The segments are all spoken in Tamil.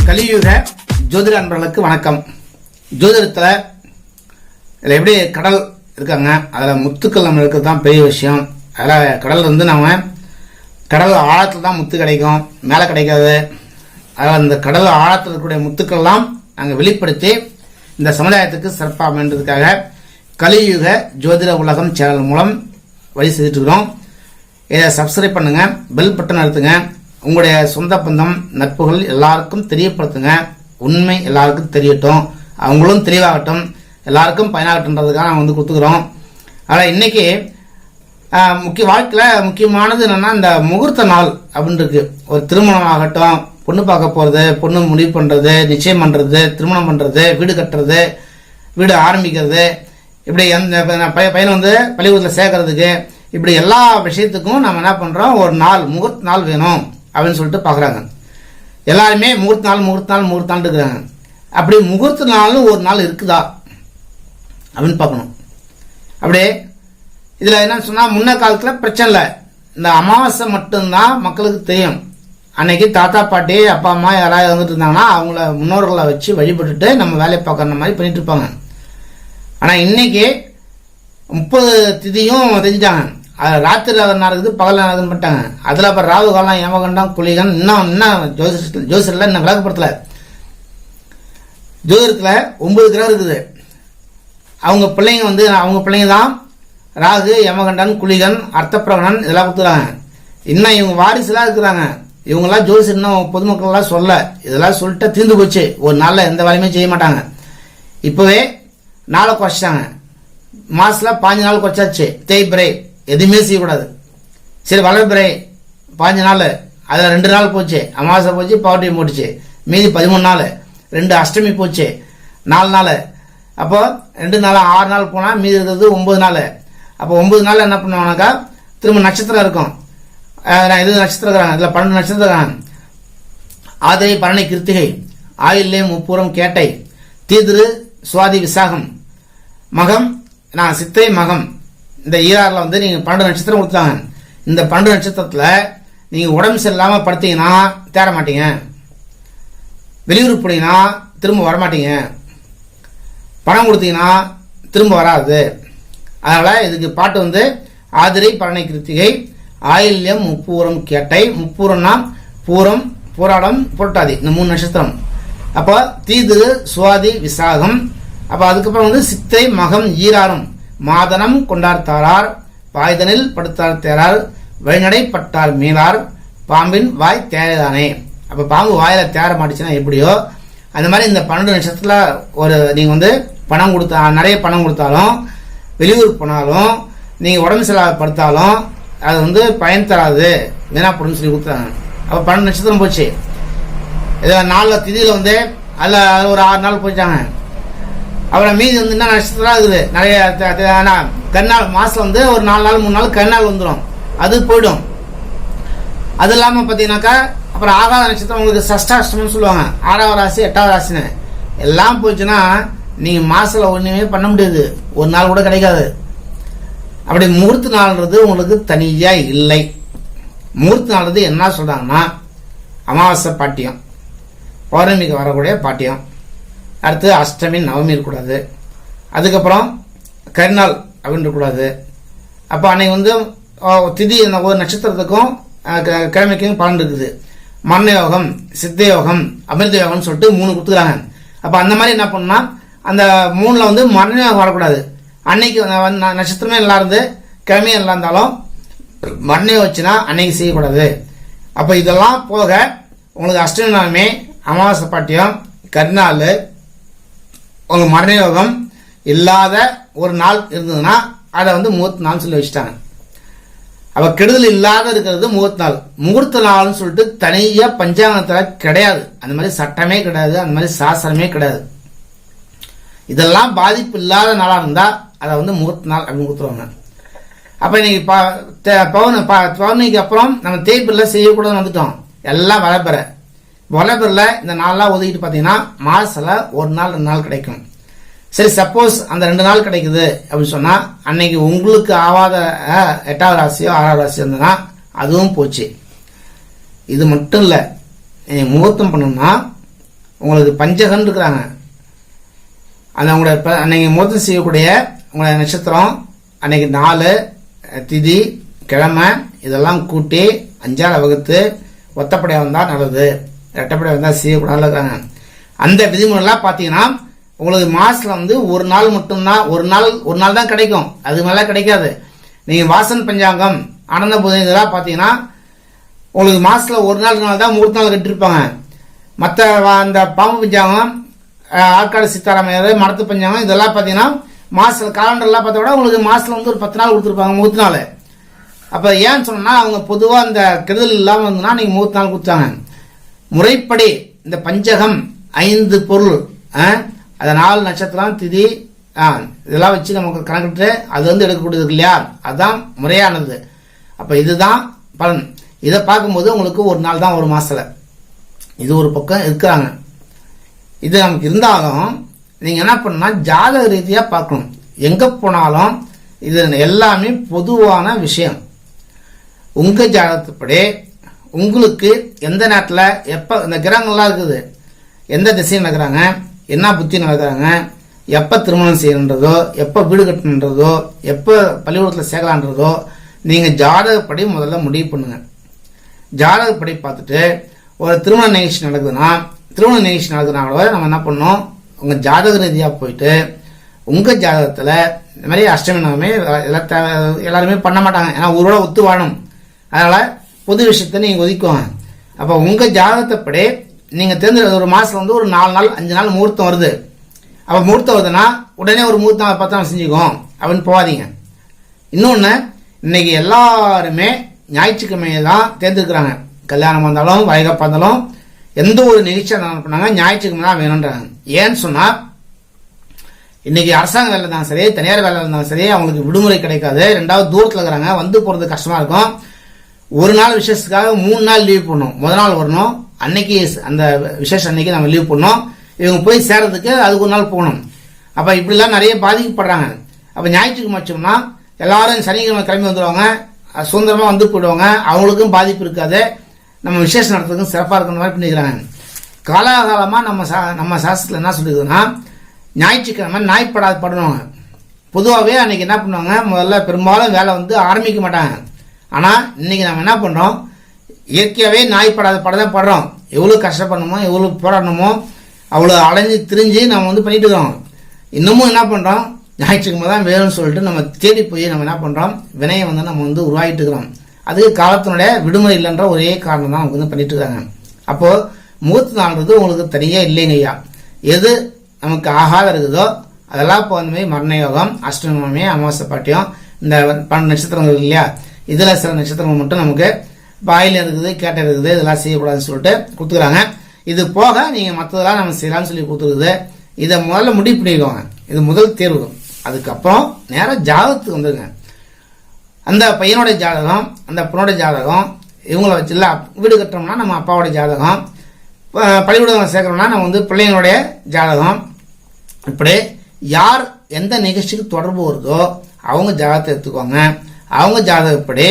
கலியுக ஜோதிட அன்பர்களுக்கு வணக்கம். ஜோதிடத்தில் இதில் எப்படி கடல் இருக்காங்க, அதில் முத்துக்கள் நம்ம இருக்கிறது தான் பெரிய விஷயம். அதில் கடல் இருந்து நம்ம கடல் ஆழத்தில் தான் முத்து கிடைக்கும், மேலே கிடைக்காது. அதில் அந்த கடல் ஆழத்தில் இருக்கக்கூடிய முத்துக்கள்லாம் நாங்கள் வெளிப்படுத்தி இந்த சமுதாயத்துக்கு சிறப்பாக அமைன்றதுக்காக கலியுக ஜோதிட உலகம் சேனல் மூலம் வழி செய்துட்டு இருக்கிறோம். இதை சப்ஸ்கிரைப் பண்ணுங்க, பெல் பட்டன் அழுத்துங்க. உங்களுடைய சொந்த பந்தம் நட்புகள் எல்லாருக்கும் தெரியப்படுத்துங்க. உண்மை எல்லாருக்கும் தெரியட்டும், அவங்களும் தெளிவாகட்டும், எல்லாருக்கும் பயனாகட்டும்ன்றதுக்காக நாங்கள் வந்து கொடுத்துக்கிறோம். அதில் இன்னைக்கு வாழ்க்கையில் முக்கியமானது என்னன்னா இந்த முகூர்த்த நாள் அப்படின்னு இருக்கு. ஒரு திருமணம் ஆகட்டும், பொண்ணு பார்க்க போகிறது, பொண்ணு முடிவு பண்ணுறது, நிச்சயம் பண்ணுறது, திருமணம் பண்ணுறது, வீடு கட்டுறது, வீடு ஆரம்பிக்கிறது, இப்படி அந்த பையனை வந்து பள்ளிக்கூடத்தில் சேர்க்கறதுக்கு, இப்படி எல்லா விஷயத்துக்கும் நம்ம என்ன பண்ணுறோம், ஒரு நாள் முகூர்த்த நாள் வேணும் அப்படின்னு சொல்லிட்டு பார்க்குறாங்க. எல்லாருமே முகூர்த்த நாள் இருக்கிறாங்க. அப்படி முகூர்த்த நாள்னு ஒரு நாள் இருக்குதா அப்படின்னு பார்க்கணும். அப்படியே இதில் என்ன சொன்னால், முன்ன காலத்தில் பிரச்சனை இல்லை, இந்த அமாவாசை மட்டும்தான் மக்களுக்கு தெரியும். அன்னைக்கு தாத்தா பாட்டி அப்பா அம்மா யாராவது வந்துட்டு இருந்தாங்கன்னா அவங்கள முன்னோர்களை வச்சு வழிபட்டுட்டு நம்ம வேலையை பார்க்குற மாதிரி பண்ணிட்டு இருப்பாங்க. ஆனால் இன்னைக்கு 30 திதியும் தெரிஞ்சிட்டாங்க. ராத்திரி நடக்குது, பகல் நடக்குதுன்னு பண்ணிட்டாங்க. அதில் அப்புறம் ராகு காலம், யமகண்டம், குளிகன், இன்னும் ஜோசியத்தில் இன்னும் விளக்கப்படுத்தல. ஜோதிடத்தில் 9 கிரகம் இருக்குது. அவங்க பிள்ளைங்க தான் ராகு, யமகண்டன், குளிகன், அர்த்தப்பிரகணன் இதெல்லாம் கொடுத்துறாங்க. இன்னும் இவங்க வாரிசுலாம் இருக்கிறாங்க. இவங்கெல்லாம் ஜோசியம் இன்னும் பொதுமக்கள்லாம் சொல்ல, இதெல்லாம் சொல்லிட்டு தீர்ந்து போச்சு. ஒரு நாளில் எந்த வேலையுமே செய்ய மாட்டாங்க. இப்போவே நாளை குறைச்சிட்டாங்க. மாசத்துல 5 நாள் குறைச்சாச்சு. தேய்பிரை எதுவுமே செய்யக்கூடாது. சரி, வளர்பிறை 5 நாள், அதில் 2 நாள் போச்சு, அமாவாசை போச்சு, பௌர்ணமி போட்டுச்சு, மீதி 13 நாள். 2 அஷ்டமி போச்சு, 4 நாள். அப்போ 2 நாள் 6 நாள் போனால் மீதி இருக்கிறது 9 நாள். அப்போ 9 நாள் என்ன பண்ணுவாங்கனாக்கா, திரும்ப நட்சத்திரம் இருக்கும். இது நட்சத்திரம் இருக்கிறாங்க, இதில் 12 நட்சத்திரம் இருக்காங்க. ஆதிரை, பரணி, கிருத்திகை, ஆயில்யம், முப்பூரம், கேட்டை, தீதிரு, சுவாதி, விசாகம், மகம், சித்தை, மகம். இந்த ஈராறில் வந்து நீங்கள் 12 நட்சத்திரம் கொடுத்தாங்க. இந்த 12 நட்சத்திரத்தில் நீங்கள் உடம்பு சரியில்லாமல் படுத்தீங்கன்னா தேர மாட்டீங்க. வெளியூர் போனீங்கன்னா திரும்ப வரமாட்டீங்க. பணம் கொடுத்தீங்கன்னா திரும்ப வராது. அதனால் இதுக்கு பாட்டு வந்து ஆதிரை, பரணி, கிருத்திகை, ஆயில்யம், முப்பூரம், கேட்டை. முப்பூரம்னா பூரம், பூராடம், புரட்டாதி, இந்த 3 நட்சத்திரம். அப்போ தீதிரு, சுவாதி, விசாகம். அப்போ அதுக்கப்புறம் வந்து சித்தை, மகம், ஈராறும். மாதனம் கொண்டார் தாரார், பாய்தனில் படுத்தார் தேரார், வழிநடை பட்டார் மீளார், பாம்பின் வாய் தேரைதானே. அப்போ பாம்பு வாயில தேர மாட்டுச்சுன்னா எப்படியோ அந்த மாதிரி இந்த 12 நட்சத்திரத்தில் ஒரு நீங்கள் வந்து பணம் கொடுத்தா, நிறைய பணம் கொடுத்தாலும், வெளியூருக்கு போனாலும், நீங்கள் உடம்பு செலவுப்படுத்தாலும் அது வந்து பயன் தராது, வீணா போடுன்னு சொல்லி கொடுத்தாங்க. அப்போ 12 நட்சத்திரம் போச்சு. இதில் 4 திதியில் வந்து அதில் ஒரு 6 நாள் போயிட்டாங்க. அப்புறம் மீதி வந்து என்ன நட்சத்திரம் இருக்குது நிறைய. கருநாள் மாதம் வந்து ஒரு 4 நாள் 3 நாள் கருநாள் வந்துடும், அது போயிடும். அது இல்லாமல் பார்த்தீங்கன்னாக்கா அப்புறம் ஆகாத நட்சத்திரம் உங்களுக்கு சஷ்டாஷ்டமம்னு சொல்லுவாங்க, 6வது ராசி 8வது ராசின்னு எல்லாம் போச்சுன்னா நீங்கள் மாதத்தில் ஒன்றுமே பண்ண முடியாது, ஒரு நாள் கூட கிடைக்காது. அப்படி முகூர்த்த நாள்ன்றது உங்களுக்கு தனியாக இல்லை. முகூர்த்த நாள்ன்றது என்ன சொல்கிறாங்கன்னா, அமாவாசை பாட்டியம், பௌர்ணமிக்கு வரக்கூடிய பாட்டியம், அடுத்து அஷ்டமி, நவமி இருக்கக்கூடாது, அதுக்கப்புறம் கரிநாள் அப்படின்னு இருக்கக்கூடாது. அப்போ அன்னைக்கு வந்து திதி ஒரு நட்சத்திரத்துக்கும் கிழமைக்கும் பலன் இருக்குது. மரண யோகம், சித்த யோகம், அமிர்த யோகம்னு சொல்லிட்டு 3 கொடுத்துக்கிறாங்க. அப்போ அந்த மாதிரி என்ன பண்ணா, அந்த 3ல் வந்து மரண யோகம் வரக்கூடாது. அன்னைக்கு நட்சத்திரமே எல்லாம் இருந்து கிழமையும் எல்லாம் இருந்தாலும் மரண யோகம் வச்சுன்னா அன்னைக்கு செய்யக்கூடாது. அப்போ இதெல்லாம் போக உங்களுக்கு அஷ்டமி, நவமி, அமாவாசை பாட்டியம், கரிநாள், உங்கள் மரண யோகம் இல்லாத ஒரு நாள் இருந்ததுன்னா அதை வந்து முகூர்த்த நாள் சொல்லி வச்சுட்டாங்க. அப்போ கெடுதல் இல்லாத இருக்கிறது முகூர்த்த நாள். முகூர்த்த நாள்னு சொல்லிட்டு தனியாக பஞ்சாங்கத்தில் கிடையாது, அந்த மாதிரி சட்டமே கிடையாது, அந்த மாதிரி சாஸ்திரமே கிடையாது. இதெல்லாம் பாதிப்பு இல்லாத நாளாக இருந்தால் அதை வந்து முகூர்த்த நாள் அப்படின்னு கொடுத்துருவாங்க. அப்போ இன்னைக்கு பௌர்ணமிக்கு அப்புறம் நம்ம தேய்பிரில் செய்யக்கூடாதுன்னு வந்துட்டோம். எல்லாம் வளர்பிறையில் இந்த நாளெலாம் ஒதுக்கிட்டு பார்த்தீங்கன்னா மாதத்தில் 1 நாள் 2 நாள் கிடைக்கும். சரி, சப்போஸ் அந்த 2 நாள் கிடைக்குது அப்படின்னு சொன்னால் அன்னைக்கு உங்களுக்கு ஆவாத 8வது ராசியோ 6வது ராசியோ இருந்ததுன்னா அதுவும் போச்சு. இது மட்டும் இல்லை, முகூர்த்தம் பண்ணணும்னா உங்களுக்கு பஞ்சகன் இருக்கிறாங்க. அந்த உங்களோட அன்னைக்கு முகூர்த்தம் செய்யக்கூடிய உங்களோட நட்சத்திரம், அன்னைக்கு நாள், திதி, கிழமை இதெல்லாம் கூட்டி 5ஆல வகுத்து ஒத்தப்படையாக வந்தால் நல்லது, ரெட்டப்படையாக வந்தால் செய்யக்கூடாது இருக்காங்க. அந்த விதிமுறைலாம் பார்த்தீங்கன்னா உங்களுக்கு மாசத்துல ஒரு நாள் மட்டும்தான், ஒரு நாள் தான் கிடைக்கும், அது மேலே கிடைக்காது. நீங்க வாசன் பஞ்சாங்கம், ஆனந்த பூஜை இதெல்லாம் பார்த்தீங்கன்னா உங்களுக்கு மாசத்துல ஒரு நாள் தான் முகூர்த்த நாள் கட்டிருப்பாங்க. மற்ற அந்த பாம்பு பஞ்சாங்கம், ஆற்காடு சித்தாராமையர், மடத்து பஞ்சாங்கம் இதெல்லாம் பார்த்தீங்கன்னா மாசத்துல காலண்டர்லாம் பார்த்தா கூட உங்களுக்கு மாசத்துல ஒரு 10 நாள் கொடுத்துருப்பாங்க முகூர்த்த நாள். அப்ப ஏன்னு சொன்னா அவங்க பொதுவா அந்த கெடுதல் இல்லாம இருந்ததுன்னா நீங்க முகூர்த்த நாள் கொடுத்தாங்க. முறைப்படி இந்த பஞ்சகம் 5 பொருள், அது 4 நட்சத்திரம், திதி இதெல்லாம் வச்சு நமக்கு கணக்கிட்டு அது எடுக்கக்கூடியது இல்லையா, அதுதான் முறையானது. அப்ப இதுதான் பலன். இதை பார்க்கும்போது உங்களுக்கு ஒரு நாள் தான் ஒரு மாசத்துல, இது ஒரு பக்கம் இருக்கிறாங்க. இது நமக்கு இருந்தாலும் நீங்க என்ன பண்ணா ஜாதக ரீதியா பார்க்கணும். எங்க போனாலும் இது எல்லாமே பொதுவான விஷயம். உங்க ஜாதகத்துப்படி உங்களுக்கு எந்த நேரத்தில் எப்ப இந்த கிரகங்கள்லாம் இருக்குது, எந்த திசையில் நடக்கிறாங்க, என்ன புத்தி நடக்கிறாங்க, எப்ப திருமணம் செய்யணுன்றதோ, எப்ப வீடு கட்டணுன்றதோ, எப்ப பள்ளிக்கூடத்தில் சேர்க்கலான்றதோ நீங்க ஜாதகப்படி முதல்ல முடிவு பண்ணுங்க. ஜாதகப்படி பார்த்துட்டு ஒரு திருமண நிகழ்ச்சி நடக்குதுன்னா கூட நம்ம என்ன பண்ணோம், உங்க ஜாதக ரீதியா போயிட்டு உங்க ஜாதகத்துல இந்த மாதிரி அஷ்டமி நவமி எல்லாருமே பண்ண மாட்டாங்க, ஏன்னா ஊரோட ஒத்து வாழும். அதனால பொது விஷயத்த நீங்க ஒதுக்குவாங்க. அப்ப உங்க ஜாதகத்தைப்படி நீங்க தேர்ந்தெடுத்த ஒரு மாசத்துல ஒரு 4 நாள் 5 நாள் முகூர்த்தம் வருது. அப்ப முகூர்த்தம் வருதுன்னா உடனே ஒரு முகூர்த்தம் 10 நாள் செஞ்சுக்கோம் அப்படின்னு போவாதீங்க. இன்னொன்னு, இன்னைக்கு எல்லாருமே ஞாயிற்றுக்கிழமையை தான் தேர்ந்தெடுக்கிறாங்க. கல்யாணம் வந்தாலும் வயகப்பா இருந்தாலும் எந்த ஒரு நிகழ்ச்சியா பண்ணாங்க ஞாயிற்றுக்கிழமை தான் வேணும்ன்றாங்க. ஏன்னு சொன்னா இன்னைக்கு அரசாங்க வேலை இருந்தாலும் சரி, தனியார் வேலை இருந்தாலும் சரி, அவங்களுக்கு விடுமுறை கிடைக்காது. 2வது தூரத்தில் இருக்கிறாங்க, போறது கஷ்டமா இருக்கும். ஒரு நாள் விசேஷத்துக்காக 3 நாள் லீவ் பண்ணணும். முதல் நாள் வரணும், அன்னைக்கு அந்த விசேஷம் அன்னைக்கு நம்ம லீவ் பண்ணோம், இவங்க போய் சேர்றதுக்கு அதுக்கு ஒரு நாள் போகணும். அப்ப இப்படிலாம் நிறைய பாதிக்கப்படுறாங்க. அப்ப ஞாயிற்றுக்கிழமை வச்சோம்னா எல்லாரும் சனிக்கிழமை கிளம்பி வந்துடுவாங்க, சுதந்திரமா போயிடுவாங்க, அவங்களுக்கும் பாதிப்பு இருக்காது, நம்ம விசேஷம் நடத்துறதுக்கும் சிறப்பா இருக்கிற மாதிரி பண்ணிக்கிறாங்க. காலாகாலமா நம்ம சாஸ்திரத்துல என்ன சொல்லிருக்குதுன்னா ஞாயிற்றுக்கிழமை நாய்ப்படாது படுவாங்க. பொதுவாகவே அன்னைக்கு என்ன பண்ணுவாங்க, முதல்ல பெரும்பாலும் வேலை ஆரம்பிக்க மாட்டாங்க. ஆனா இன்னைக்கு நம்ம என்ன பண்றோம், இயற்கையாவே நாய்ப்படாத படதான் படுறோம். எவ்வளவு கஷ்டப்படணுமோ, எவ்வளவு போராடணுமோ, அவ்வளவு அலைஞ்சு திரிஞ்சு நம்ம பண்ணிட்டு இருக்கோம். இன்னமும் என்ன பண்றோம், ஞாயிற்றுக்கிழமை தான் வேணும்னு சொல்லிட்டு நம்ம தேடி போய் நம்ம என்ன பண்றோம், வினையை நம்ம உருவாகிட்டு இருக்கிறோம். அதுக்கு காலத்தினுடைய விடுமுறை இல்லைன்ற ஒரே காரணம் தான் அவங்க பண்ணிட்டு இருக்காங்க. அப்போ முகூர்த்த நாள்ன்றது உங்களுக்கு தனியா இல்லைங்க ஐயா. எது நமக்கு ஆகாத இருக்குதோ அதெல்லாம் இப்போ அந்த மாதிரி மரண யோகம், அஷ்டமி, அமாவாசை பாட்டியம், இந்த 12 நட்சத்திரங்கள் இல்லையா, இதுல சில நட்சத்திரங்கள் மட்டும் நமக்கு பாயில் இருக்குது, கேட்ட இருக்குது, இதெல்லாம் செய்யக்கூடாதுன்னு சொல்லிட்டு கொடுத்துக்கிறாங்க. இது போக நீங்க மற்றதெல்லாம் நம்ம செய்யலாம்னு சொல்லி கொடுத்துருக்குது. இதை முதல்ல முடிவு பண்ணிக்கோங்க. இது முதல் தேர்வு. அதுக்கப்புறம் நேரம் ஜாதகத்துக்கு வந்துருங்க. அந்த பையனோட ஜாதகம், அந்த பொண்ணோட ஜாதகம், இவங்கள வச்சு இல்ல வீடு கட்டுறோம்னா நம்ம அப்பாவோட ஜாதகம், பள்ளிக்கூடம் சேர்க்கணும்னா நம்ம பிள்ளைங்களுடைய ஜாதகம், இப்படி யார் எந்த நிகழ்ச்சிக்கு தொடர்பு வருதோ அவங்க ஜாதகத்தை எடுத்துக்கோங்க. அவங்க ஜாதகப்படி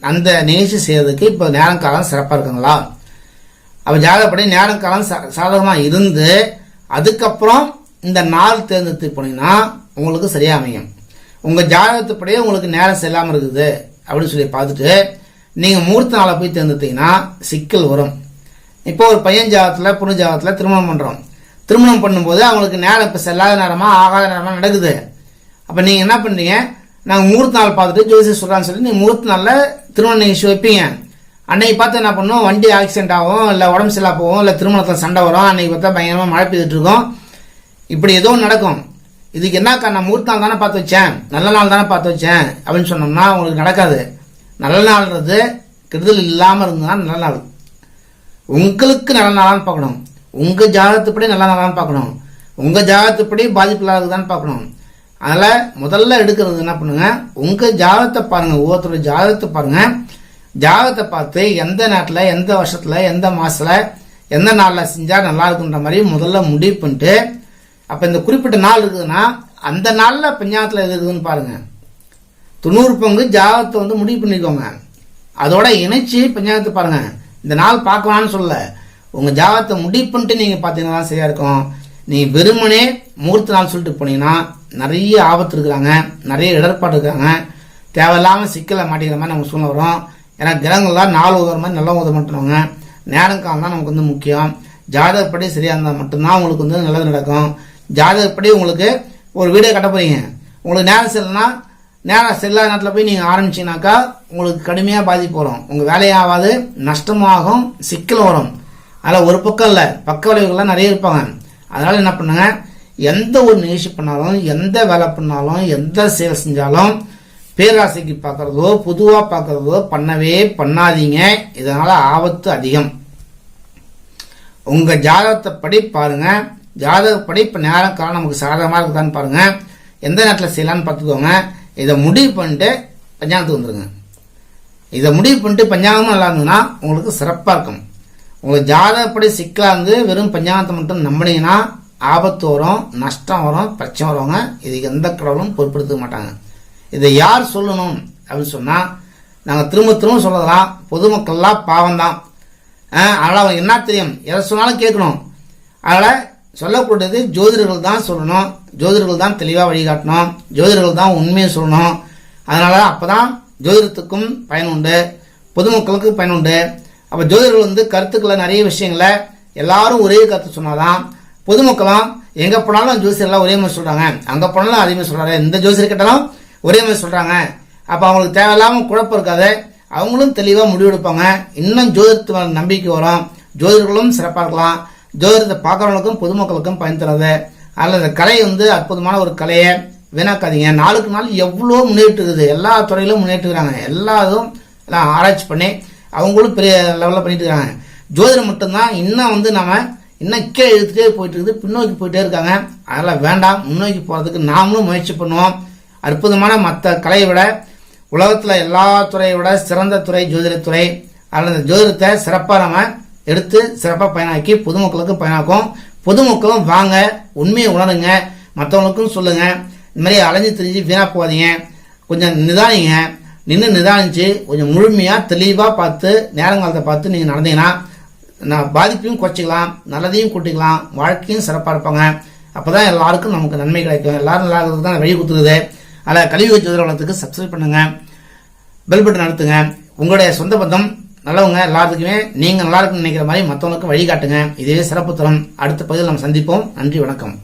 அந்த நிகழ்ச்சி செய்யறதுக்கு இப்போ நேரம் காலம் சிறப்பா இருக்குங்களா, அப்ப ஜாதகப்படி நேரம் காலம் சாதகமா இருந்து அதுக்கப்புறம் இந்த நாள் தேர்ந்தெடுத்து போனீங்கன்னா உங்களுக்கு சரியா அமையும். உங்க ஜாதகத்துப்படியே உங்களுக்கு நேரம் செல்லாம இருக்குது அப்படின்னு சொல்லி பார்த்துட்டு நீங்க முகூர்த்த நாளை போய் தேர்ந்தெடுத்தீங்கன்னா சிக்கல் வரும். இப்போ ஒரு பையன் ஜாதகத்துல பொண்ணு ஜாதகத்துல திருமணம் பண்றோம். திருமணம் பண்ணும்போது அவங்களுக்கு நேரம் இப்ப செல்லாத நேரமா ஆகாத நேரமா நடக்குது. அப்ப நீங்க என்ன பண்றீங்க, நாங்க முகூர்த்த நாள் பார்த்துட்டு ஜோசியர் சொல்றான்னு சொல்லி நீங்க முகூர்த்த நாள்ல திருமண நிகழ்ச்சி வைப்பீங்க. அன்னைக்கு பார்த்து என்ன பண்ணுவோம், வண்டி ஆக்சிடென்ட் ஆகும், இல்ல உடம்பு சரியில்லா போகும், இல்ல திருமணத்துல சண்டை வரும், அன்னைக்கு பார்த்தா பயங்கரமா மழை பெய்துட்டு இருக்கும், இப்படி ஏதோ நடக்கும். இதுக்கு என்ன காரணம், முகூர்த்த நாள் தானே பார்த்து வச்சேன், நல்ல நாள் தானே பார்த்து வச்சேன் அப்படின்னு சொன்னோம்னா உங்களுக்கு நடக்காது. நல்ல நாள்ன்றது கெடுதல் இல்லாம இருந்ததுன்னா நல்ல நாள். உங்களுக்கு நல்ல நாளான்னு பார்க்கணும், உங்க ஜாதகத்துப்படி நல்ல நாளான்னு பார்க்கணும், உங்க ஜாதகத்துப்படி பாதிப்பு இல்லாததான்னு பார்க்கணும். அதனால முதல்ல எடுக்கிறது என்ன பண்ணுங்க, உங்க ஜாதகத்தை பாருங்க, ஒவ்வொருத்தரோட ஜாதகத்தை பாருங்க. ஜாதகத்தை பார்த்து எந்த நேரத்துல, எந்த வருஷத்துல, எந்த மாசத்துல, எந்த நாள்ல செஞ்சா நல்லா இருக்குன்ற மாதிரி முதல்ல முடிவு பண்ணிட்டு, அப்ப இந்த குறிப்பிட்ட நாள் இருக்குதுன்னா அந்த நாள்ல பஞ்சாங்கத்துல எது இருக்குதுன்னு பாருங்க. 90 பங்கு ஜாதகத்தை முடிவு பண்ணிக்கோங்க. அதோட இணைச்சு பஞ்சாங்கத்தை பாருங்க. இந்த நாள் பார்க்கலாம்னு சொல்ல, உங்கள் ஜாதகத்தை முடிவு பண்ணிட்டு நீங்கள் பார்த்தீங்கன்னா தான் சரியாக இருக்கும். நீங்கள் வெறுமனே முகூர்த்த நாள் சொல்லிட்டு போனீங்கன்னா நிறைய ஆபத்து இருக்கிறாங்க, நிறைய இடர்பாடு இருக்காங்க, தேவையில்லாமல் சிக்கலை மாட்டிக்கிற மாதிரி நமக்கு சூழ்நிலை வரும். ஏன்னா கிரகங்கள்லாம் நாள் உதவுற மாதிரி நல்லா உதவ மாட்டுவாங்க. நேரம் காலம் தான் நமக்கு முக்கியம். ஜாதகப்படி சரியாக இருந்தால் மட்டும்தான் உங்களுக்கு நல்லது நடக்கும். ஜாதகப்படி உங்களுக்கு ஒரு வீடே கட்ட போறீங்க, உங்களுக்கு நேரம் செல்லனா நேரம் செல்லாத நேரத்தில் போய் நீங்கள் ஆரம்பிச்சீங்கன்னாக்கா உங்களுக்கு கடுமையாக பாதிப்பு வரும். உங்கள் வேலையாகாது, நஷ்டமாகும், சிக்கல் வரும். அதில் ஒரு பக்கம் இல்லை, பக்க விளைவுகள்லாம் நிறைய இருப்பாங்க. அதனால என்ன பண்ணுங்க, எந்த ஒரு நிகழ்ச்சி பண்ணாலும், எந்த வேலை பண்ணாலும், எந்த செயல் செஞ்சாலும் பேராசைக்கு பார்க்கறதோ பொதுவாக பார்க்கறதோ பண்ணவே பண்ணாதீங்க. இதனால ஆபத்து அதிகம். உங்க ஜாதகத்தை படி பாருங்க. ஜாதகப்படி இப்ப நேரம் காலம் நமக்கு சாதகமா இருக்குதான்னு பாருங்க. எந்த நேரத்தில் செய்யலான்னு பார்த்துக்கோங்க. இதை முடிவு பண்ணிட்டு பஞ்சாங்கத்துக்கு வந்துருங்க. இதை முடிவு பண்ணிட்டு பஞ்சாங்கமும் நல்லா இருந்ததுன்னா உங்களுக்கு சிறப்பா இருக்கும். உங்களுக்கு ஜாதகப்படி சிக்கலா இருந்து வெறும் பஞ்சாங்கத்தை மட்டும் நம்பினீங்கன்னா ஆபத்து வரும், நஷ்டம் வரும், பிரச்சனை வருவாங்க. இதுக்கு எந்த கடவுளும் பொருட்படுத்த மாட்டாங்க. இதை யார் சொல்லணும் அப்படின்னு சொன்னா, நாங்க திரும்ப திரும்ப சொல்லலாம், பொதுமக்கள்லாம் பாவம் தான். அதனால அவங்க என்ன தெரியும், எதை சொன்னாலும் கேட்கணும். அதனால சொல்லக்கூடியது ஜோதிடர்கள் தான் சொல்லணும், ஜோதிடர்கள் தான் தெளிவா வழிகாட்டணும், ஜோதிடர்கள் தான் உண்மையை சொல்லணும். அதனால அப்பதான் ஜோதிடத்துக்கும் பயன் உண்டு, பொதுமக்களுக்கு பயன் உண்டு. அப்ப ஜோதிடர்கள் கருத்துக்களை நிறைய விஷயங்களை எல்லாரும் ஒரே கருத்து சொன்னாதான் பொதுமக்களும் எங்க போனாலும் ஜோசியர்லாம் ஒரே மாதிரி சொல்றாங்க, அங்க போனாலும் அதே மாதிரி சொல்றாங்க, இந்த ஜோசியர் கேட்டாலும் ஒரே மாதிரி சொல்றாங்க. அப்ப அவங்களுக்கு தேவையில்லாம குழப்பம் இருக்காது, அவங்களும் தெளிவா முடிவெடுப்பாங்க. இன்னும் ஜோதிடத்து நம்பிக்கை வரும், ஜோதிடர்களும் சிறப்பா இருக்கலாம். ஜோதிடத்தை பார்க்கறவங்களுக்கும் பொதுமக்களுக்கும் பயன் தராது. அதில் இந்த கலை அற்புதமான ஒரு கலையை வீணாக்காதீங்க. நாளுக்கு நாள் எவ்வளோ முன்னேற்று இருக்குது, எல்லா துறையிலும் முன்னேற்றுக்கிறாங்க. எல்லாரும் எல்லாம் ஆராய்ச்சி பண்ணி அவங்களும் பெரிய லெவலில் பண்ணிட்டு இருக்காங்க. ஜோதிடம் மட்டும்தான் இன்னும் நாம இன்னும் கீழே இழுத்துட்டே போயிட்டு இருக்குது, பின்னோக்கி போயிட்டே இருக்காங்க. அதெல்லாம் வேண்டாம், முன்னோக்கி போறதுக்கு நாமளும் முயற்சி பண்ணுவோம். அற்புதமான மற்ற கலையை விட உலகத்துல எல்லா துறையை விட சிறந்த துறை ஜோதிடத்துறை. அதில் இந்த ஜோதிடத்தை சிறப்பாக நம்ம எடுத்து சிறப்பாக பயனாக்கி பொதுமக்களுக்கும் பயனாக்கும். பொதுமக்களும் வாங்க, உண்மையை உணருங்க, மற்றவங்களுக்கும் சொல்லுங்க. இந்த மாதிரி அலைஞ்சு திரிஞ்சு வீணா போகாதீங்க. கொஞ்சம் நிதானிங்க, நின்று நிதானிச்சு கொஞ்சம் முழுமையா தெளிவா பார்த்து நேரங்காலத்தை பார்த்து நீங்க நடந்தீங்கன்னா பாதிப்பையும் குறைச்சிக்கலாம், நல்லதையும் கூட்டிக்கலாம், வாழ்க்கையும் சிறப்பாக இருப்பாங்க. அப்பதான் எல்லாருக்கும் நமக்கு நன்மை கிடைக்கும். எல்லாரும் நல்லா இருக்கிறதுக்கு தான் வழி கொடுத்துருது. அதில் கலியுக ஜோதிட வளத்துக்கு சப்ஸ்கிரைப் பண்ணுங்க, பெல் பட்டன் அழுத்துங்க. உங்களுடைய சொந்த பந்தம் நல்லவங்க எல்லாத்துக்குமே நீங்க நல்லா இருக்குன்னு நினைக்கிற மாதிரி மற்றவங்களுக்கு வழிகாட்டுங்க. இதுவே சிறப்பு தரும். அடுத்த பகுதியில் நம்ம சந்திப்போம். நன்றி, வணக்கம்.